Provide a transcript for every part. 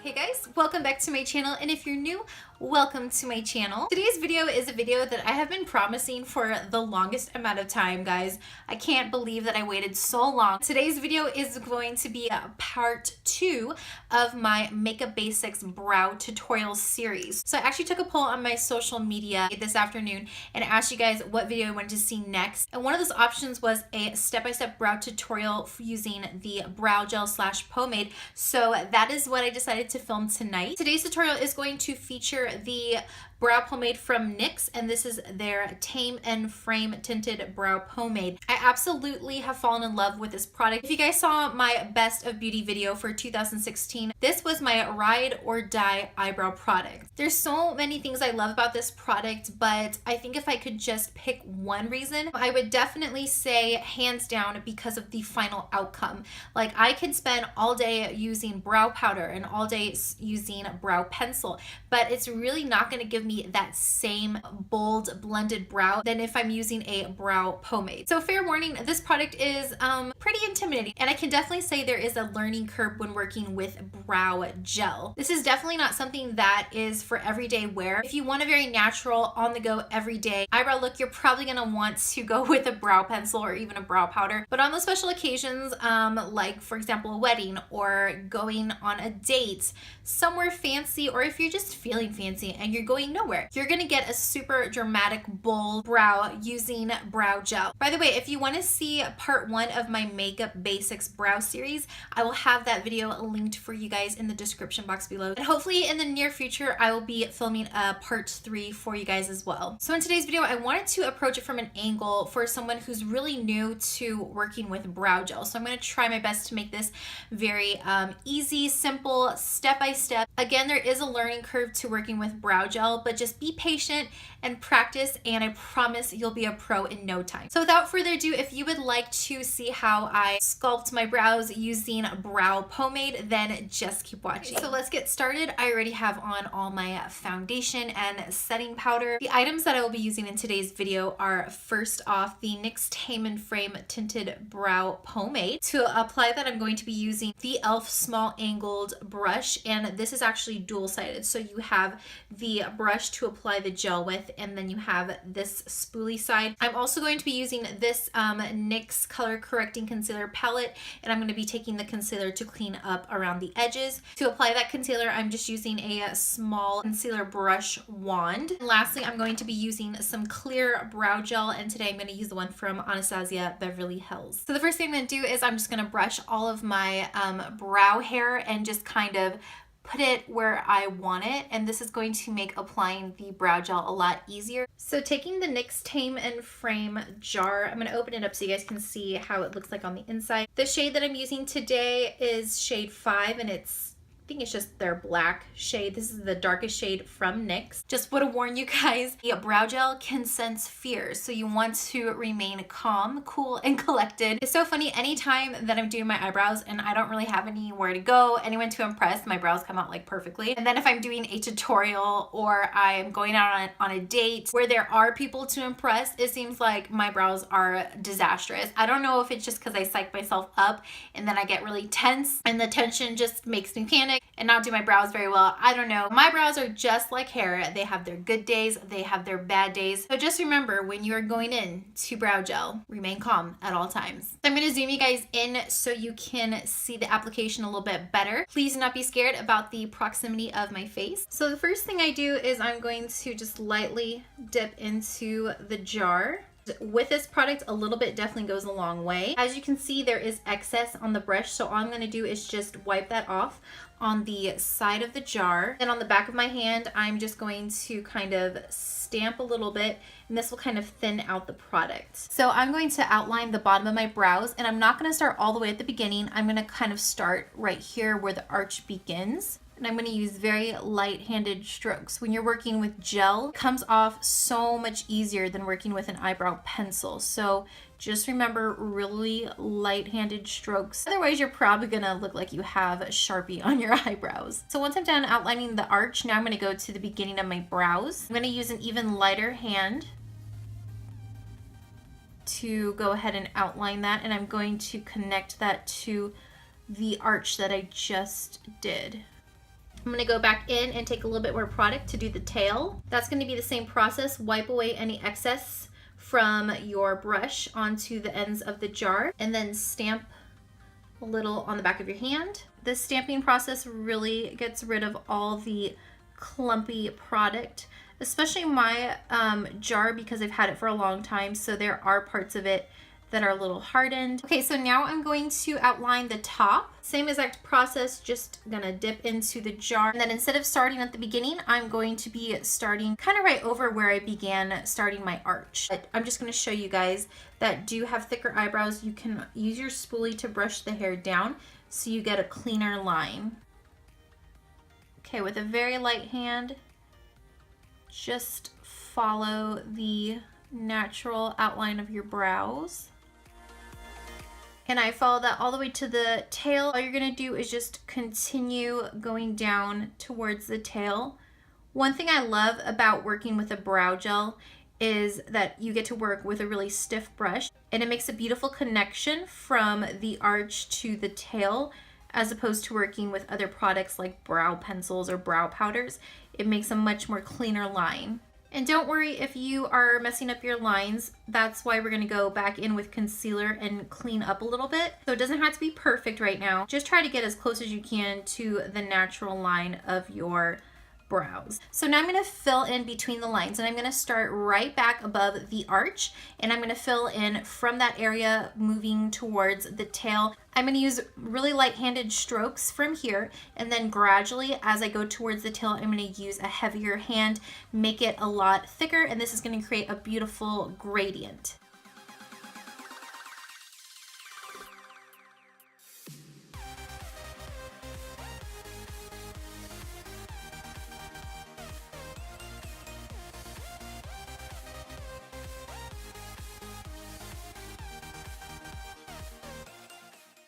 Hey guys, welcome back to my channel, and if you're new, welcome to my channel. Today's video is a video that I have been promising for the longest amount of time, guys. I can't believe that I waited so long. Today's video is going to be a part 2 of my Makeup Basics brow tutorial series. So I actually took a poll on my social media this afternoon and asked you guys what video I wanted to see next. And one of those options was a step-by-step brow tutorial using the brow gel / pomade. So that is what I decided to film tonight. Today's tutorial is going to feature the brow pomade from NYX, and this is their Tame and Frame Tinted Brow Pomade. I absolutely have fallen in love with this product. If you guys saw my Best of Beauty video for 2016, this was my ride or die eyebrow product. There's so many things I love about this product, but I think if I could just pick one reason, I would definitely say hands down because of the final outcome. Like, I could spend all day using brow powder and all day using brow pencil, but it's really not going to give me that same bold blended brow than if I'm using a brow pomade. So fair warning, this product is pretty intimidating, and I can definitely say there is a learning curve when working with brow gel. This is definitely not something that is for everyday wear. If you want a very natural, on the go, everyday eyebrow look, you're probably going to want to go with a brow pencil or even a brow powder. But on those special occasions, like for example a wedding or going on a date somewhere fancy, or if you're just feeling fancy and you're going nowhere, you're gonna get a super dramatic bold brow using brow gel. By the way, if you want to see part 1 of my Makeup Basics brow series, I will have that video linked for you guys in the description box below. And hopefully in the near future, I will be filming a part 3 for you guys as well. So in today's video, I wanted to approach it from an angle for someone who's really new to working with brow gel. So I'm going to try my best to make this very easy, simple, step-by-step. Again, there is a learning curve to working with brow gel, but just be patient and practice, and I promise you'll be a pro in no time. So without further ado, if you would like to see how I sculpt my brows using brow pomade, then just keep watching. So let's get started. I already have on all my foundation and setting powder. The items that I will be using in today's video are, first off, the NYX Tame and Frame Tinted Brow Pomade. To apply that, I'm going to be using the e.l.f. small angled brush, and this is actually dual-sided. So you have the brush to apply the gel with, and then you have this spoolie side. I'm also going to be using this NYX Color Correcting Concealer Palette, and I'm going to be taking the concealer to clean up around the edges. To apply that concealer, I'm just using a small concealer brush wand. And lastly, I'm going to be using some clear brow gel, and today I'm going to use the one from Anastasia Beverly Hills. So the first thing I'm going to do is I'm just going to brush all of my brow hair and just kind of put it where I want it, and this is going to make applying the brow gel a lot easier. So taking the NYX Tame and Frame jar, I'm going to open it up so you guys can see how it looks like on the inside. The shade that I'm using today is shade 5, and I think it's just their black shade. This is the darkest shade from NYX. Just want to warn you guys, the brow gel can sense fear, so you want to remain calm, cool, and collected. It's so funny, anytime that I'm doing my eyebrows and I don't really have anywhere to go, anyone to impress, my brows come out like perfectly. And then if I'm doing a tutorial or I'm going out on a date where there are people to impress, it seems like my brows are disastrous. I don't know if it's just because I psych myself up and then I get really tense and the tension just makes me panic and not do my brows very well. I don't know. My brows are just like hair. They have their good days, they have their bad days. So just remember, when you are going in to brow gel, remain calm at all times. So I'm going to zoom you guys in so you can see the application a little bit better. Please do not be scared about the proximity of my face. So the first thing I do is I'm going to just lightly dip into the jar. With this product, a little bit definitely goes a long way. As you can see, there is excess on the brush, so all I'm going to do is just wipe that off on the side of the jar. And on the back of my hand, I'm just going to kind of stamp a little bit, and this will kind of thin out the product. So I'm going to outline the bottom of my brows, and I'm not going to start all the way at the beginning. I'm going to kind of start right here where the arch begins. And I'm going to use very light-handed strokes. When you're working with gel, it comes off so much easier than working with an eyebrow pencil. So just remember, really light-handed strokes. Otherwise, you're probably going to look like you have a Sharpie on your eyebrows. So once I'm done outlining the arch, now I'm going to go to the beginning of my brows. I'm going to use an even lighter hand to go ahead and outline that, and I'm going to connect that to the arch that I just did. I'm gonna go back in and take a little bit more product to do the tail. That's gonna be the same process. Wipe away any excess from your brush onto the ends of the jar and then stamp a little on the back of your hand. This stamping process really gets rid of all the clumpy product, especially my jar, because I've had it for a long time, so there are parts of it that are a little hardened. Okay, so now I'm going to outline the top. Same exact process, just gonna dip into the jar. And then instead of starting at the beginning, I'm going to be starting kind of right over where I began starting my arch. But I'm just gonna show you guys that do have thicker eyebrows. You can use your spoolie to brush the hair down so you get a cleaner line. Okay, with a very light hand, just follow the natural outline of your brows. And I follow that all the way to the tail. All you're gonna do is just continue going down towards the tail. One thing I love about working with a brow gel is that you get to work with a really stiff brush, and it makes a beautiful connection from the arch to the tail, as opposed to working with other products like brow pencils or brow powders. It makes a much more cleaner line. And don't worry if you are messing up your lines. That's why we're gonna go back in with concealer and clean up a little bit. So it doesn't have to be perfect right now. Just try to get as close as you can to the natural line of your brows. So now I'm gonna fill in between the lines, and I'm gonna start right back above the arch, and I'm gonna fill in from that area moving towards the tail. I'm gonna use really light-handed strokes from here, and then gradually as I go towards the tail, I'm gonna use a heavier hand, make it a lot thicker, and this is gonna create a beautiful gradient.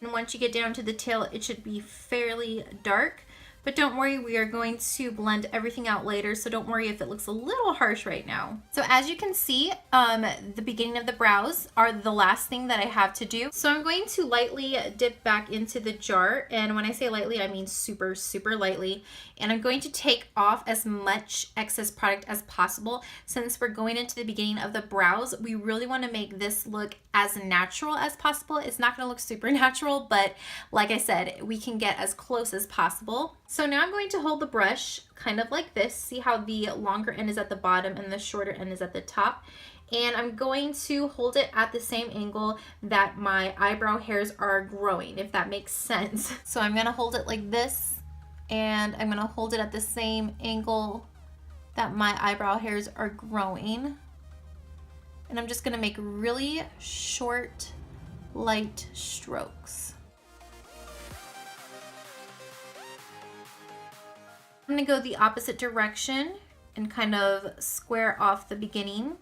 And once you get down to the tail, it should be fairly dark. But don't worry, we are going to blend everything out later, so don't worry if it looks a little harsh right now. So as you can see, the beginning of the brows are the last thing that I have to do. So I'm going to lightly dip back into the jar, and when I say lightly, I mean super, super lightly. And I'm going to take off as much excess product as possible. Since we're going into the beginning of the brows, we really want to make this look as natural as possible. It's not going to look super natural, but like I said, we can get as close as possible. So now I'm going to hold the brush kind of like this. See how the longer end is at the bottom and the shorter end is at the top? And I'm going to hold it at the same angle that my eyebrow hairs are growing, if that makes sense. So I'm going to hold it like this, and I'm going to hold it at the same angle that my eyebrow hairs are growing. And I'm just going to make really short, light strokes. I'm going to go the opposite direction and kind of square off the beginning.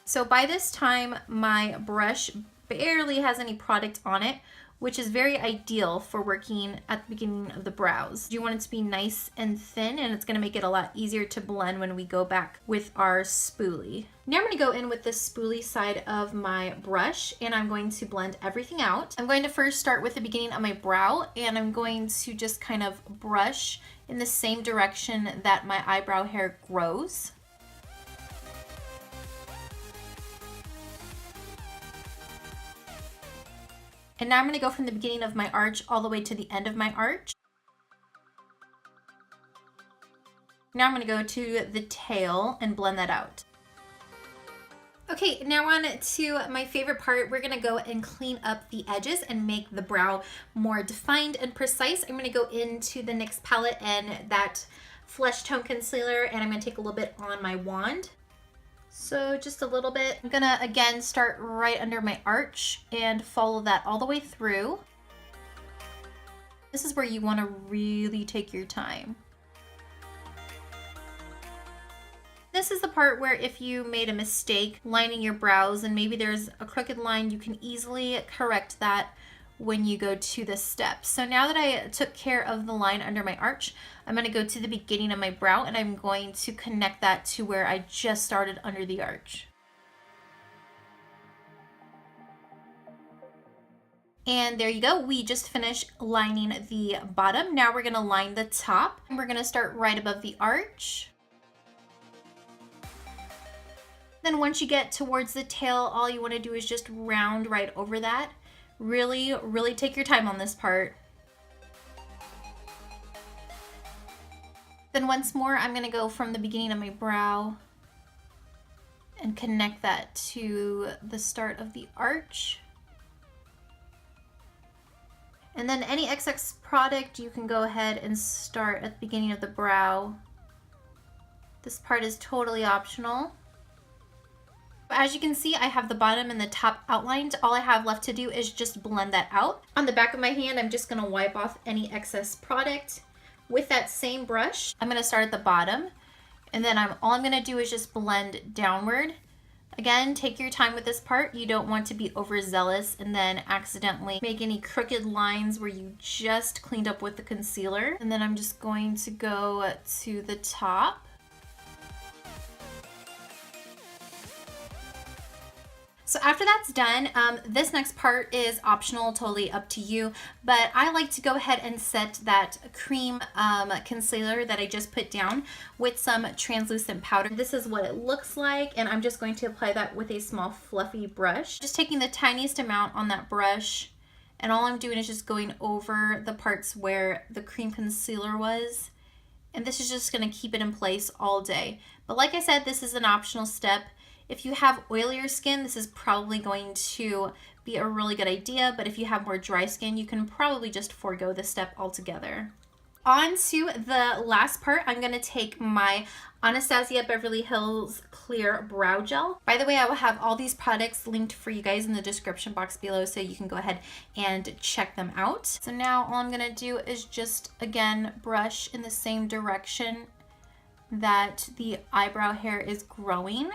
So by this time, my brush barely has any product on it, which is very ideal for working at the beginning of the brows. You want it to be nice and thin, and it's gonna make it a lot easier to blend when we go back with our spoolie. Now I'm gonna go in with the spoolie side of my brush, and I'm going to blend everything out. I'm going to first start with the beginning of my brow, and I'm going to just kind of brush in the same direction that my eyebrow hair grows. And now I'm going to go from the beginning of my arch all the way to the end of my arch. Now I'm going to go to the tail and blend that out. Okay, now on to my favorite part. We're going to go and clean up the edges and make the brow more defined and precise. I'm going to go into the NYX palette and that flesh tone concealer, and I'm going to take a little bit on my wand. So just a little bit. I'm gonna again start right under my arch and follow that all the way through. This is where you want to really take your time. This is the part where if you made a mistake lining your brows and maybe there's a crooked line, you can easily correct that when you go to the steps. So now that I took care of the line under my arch, I'm going to go to the beginning of my brow and I'm going to connect that to where I just started under the arch. And there you go. We just finished lining the bottom. Now we're gonna line the top. And we're gonna start right above the arch. Then once you get towards the tail, all you wanna do is just round right over that. Really, really take your time on this part. Then once more, I'm gonna go from the beginning of my brow and connect that to the start of the arch. And then any excess product, you can go ahead and start at the beginning of the brow. This part is totally optional. As you can see, I have the bottom and the top outlined. All I have left to do is just blend that out. On the back of my hand, I'm just gonna wipe off any excess product. With that same brush, I'm gonna start at the bottom, and then all I'm gonna do is just blend downward. Again, take your time with this part. You don't want to be overzealous and then accidentally make any crooked lines where you just cleaned up with the concealer. And then I'm just going to go to the top. So after that's done, this next part is optional, totally up to you, but I like to go ahead and set that cream concealer that I just put down with some translucent powder. This is what it looks like, and I'm just going to apply that with a small fluffy brush. Just taking the tiniest amount on that brush, and all I'm doing is just going over the parts where the cream concealer was, and this is just gonna keep it in place all day. But like I said, this is an optional step. If you have oilier skin, this is probably going to be a really good idea, but if you have more dry skin, you can probably just forego this step altogether. On to the last part, I'm gonna take my Anastasia Beverly Hills Clear Brow Gel. By the way, I will have all these products linked for you guys in the description box below, so you can go ahead and check them out. So now all I'm gonna do is just, again, brush in the same direction that the eyebrow hair is growing.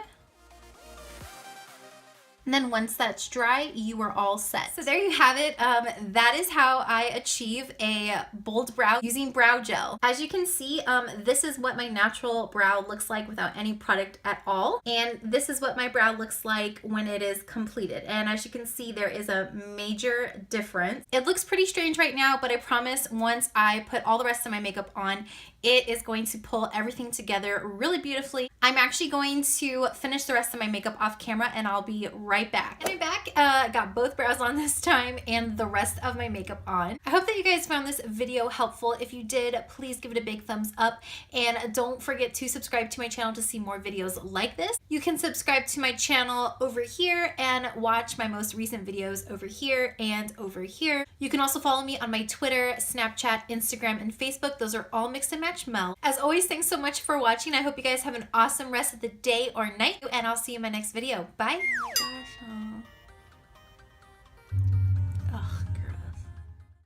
And then once that's dry, you are all set. So there you have it. That is how I achieve a bold brow using brow gel. As you can see, this is what my natural brow looks like without any product at all. And this is what my brow looks like when it is completed. And as you can see, there is a major difference. It looks pretty strange right now, but I promise once I put all the rest of my makeup on, it is going to pull everything together really beautifully. I'm actually going to finish the rest of my makeup off camera, and I'll be right back. And I'm back, got both brows on this time and the rest of my makeup on. I hope that you guys found this video helpful. If you did, please give it a big thumbs up, and don't forget to subscribe to my channel to see more videos like this. You can subscribe to my channel over here and watch my most recent videos over here and over here. You can also follow me on my Twitter, Snapchat, Instagram, and Facebook. Those are all mix and match Mel. As always, thanks so much for watching. I hope you guys have an awesome rest of the day or night, and I'll see you in my next video. Bye. Oh my gosh.